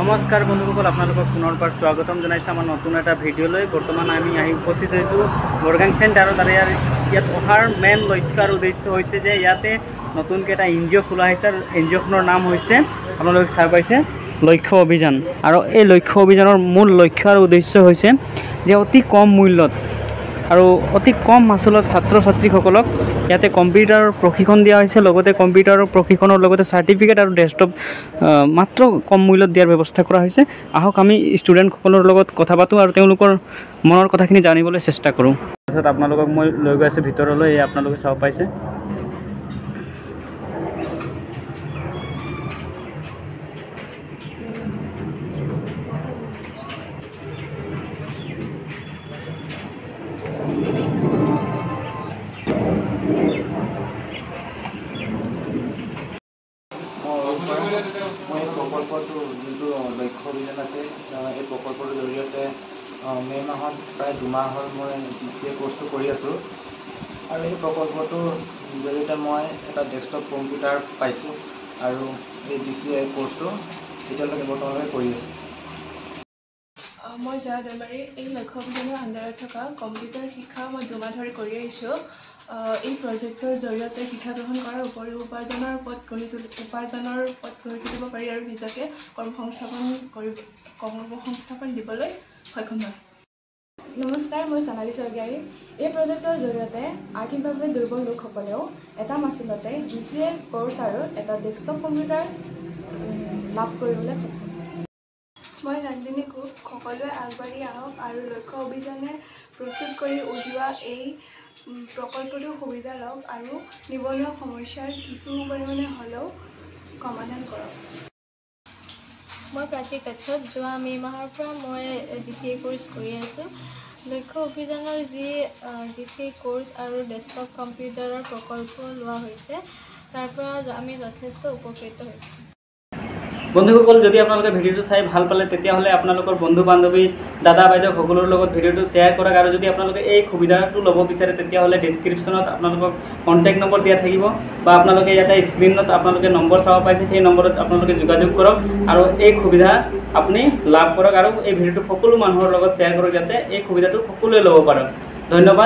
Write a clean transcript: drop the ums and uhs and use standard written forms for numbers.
নমস্কাৰ বন্ধুসকল, আপোনালোকক পুনৰবাৰ স্বাগতম জনাইছোঁ আমাৰ নতুন এটা ভিডিঅ'লৈ। বৰ্তমান আমি আহি উপস্থিত হৈছোঁ বৰগাং চেণ্টাৰত। আৰু ইয়াত অহাৰ মেইন লক্ষ্য আৰু উদ্দেশ্য হৈছে যে ইয়াতে নতুনকৈ এটা NGO খোলা হৈছে। আৰু NGOখনৰ নাম হৈছে, আপোনালোকে চাই পাইছে, লক্ষ্য অভিযান। আৰু এই লক্ষ্য অভিযানৰ মূল লক্ষ্য আৰু উদ্দেশ্য হৈছে যে অতি কম মূল্যত আৰু অতি কম মাচুলত ছাত্ৰ ছাত্ৰীসকলক ইয়াতে কম্পিউটাৰৰ প্ৰশিক্ষণ দিয়া হৈছে। লগতে কম্পিউটাৰৰ প্ৰশিক্ষণৰ লগতে চাৰ্টিফিকেট আৰু ডেস্কটপ মাত্ৰ কম মূল্যত দিয়াৰ ব্যৱস্থা কৰা হৈছে। আহক আমি ষ্টুডেণ্টসকলৰ লগত কথা পাতোঁ আৰু তেওঁলোকৰ মনৰ কথাখিনি জানিবলৈ চেষ্টা কৰোঁ। তাৰপিছত আপোনালোকক মই লৈ গৈ আছোঁ ভিতৰলৈ। আপোনালোকে চাব পাইছে মই প্ৰকল্পটো যোনটো লক্ষ্য অভিযান আছে, এই প্ৰকল্পটোৰ জৰিয়তে মে' মাহত প্ৰায় 2 মাহ হ'ল মই DCA কোৰ্চটো কৰি আছোঁ। আৰু এই প্ৰকল্পটোৰ জৰিয়তে মই এটা ডেস্কটপ কম্পিউটাৰ পাইছোঁ আৰু এই DCA কোৰ্চটো এতিয়ালৈকে বৰ্তমানলৈকে কৰি আছোঁ। মই জয়া দৈমাৰী এই লক্ষ্য অভিযানৰ আণ্ডাৰত থকা কম্পিউটাৰ শিক্ষা মই 2 মাহ ধৰি কৰি আহিছোঁ। এই প্ৰজেক্টৰ জৰিয়তে শিক্ষা গ্ৰহণ কৰাৰ উপৰিও উপাৰ্জনৰ পথ গঢ়ি তুলিব পাৰি আৰু নিজকে কৰ্মসংস্থাপন দিবলৈ সক্ষম হয়। নমস্কাৰ, মই সোণালী স্বৰ্গীয়াৰী। এই প্ৰজেক্টৰ জৰিয়তে আৰ্থিকভাৱে দুৰ্বল লোকসকলেও এটা মাচুলতে DCA কোৰ্চ আৰু এটা ডেস্কটপ কম্পিউটাৰ লাভ কৰিবলৈ সক্ষম হয়। মই নন্দিনী কোপ। সকলোৱে আগবাঢ়ি আহক আৰু লক্ষ্য অভিযানে প্ৰস্তুত কৰি উলিওৱা এই প্ৰকল্পটোৰ সুবিধা লওক আৰু নিবনুৱা সমস্যাৰ কিছু পৰিমাণে হ'লেও সমাধান কৰক। মই প্ৰাচী কাশ্যপ। যোৱা মে' মাহৰ পৰা মই DCA কোৰ্চ কৰি আছোঁ। লক্ষ্য অভিযানৰ যি DCA কোৰ্চ আৰু ডেস্কটপ কম্পিউটাৰৰ প্ৰকল্প লোৱা হৈছে, তাৰ পৰা আমি যথেষ্ট উপকৃত হৈছোঁ। বন্ধুসকল, যদি আপোনালোকে ভিডিঅ'টো চাই ভাল পালে তেতিয়াহ'লে আপোনালোকৰ বন্ধু বান্ধৱী, দাদা বাইদেউ সকলোৰ লগত ভিডিঅ'টো শ্বেয়াৰ কৰক। আৰু যদি আপোনালোকে এই সুবিধাটো ল'ব বিচাৰে তেতিয়াহ'লে ডেছক্ৰিপশ্যনত আপোনালোকক কণ্টেক্ট নম্বৰ দিয়া থাকিব, বা আপোনালোকে ইয়াতে স্ক্ৰীণত আপোনালোকে নম্বৰ চাব পাইছে, সেই নম্বৰত আপোনালোকে যোগাযোগ কৰক আৰু এই সুবিধা আপুনি লাভ কৰক। আৰু এই ভিডিঅ'টো সকলো মানুহৰ লগত শ্বেয়াৰ কৰক যাতে এই সুবিধাটো সকলোৱে ল'ব পাৰে। ধন্যবাদ।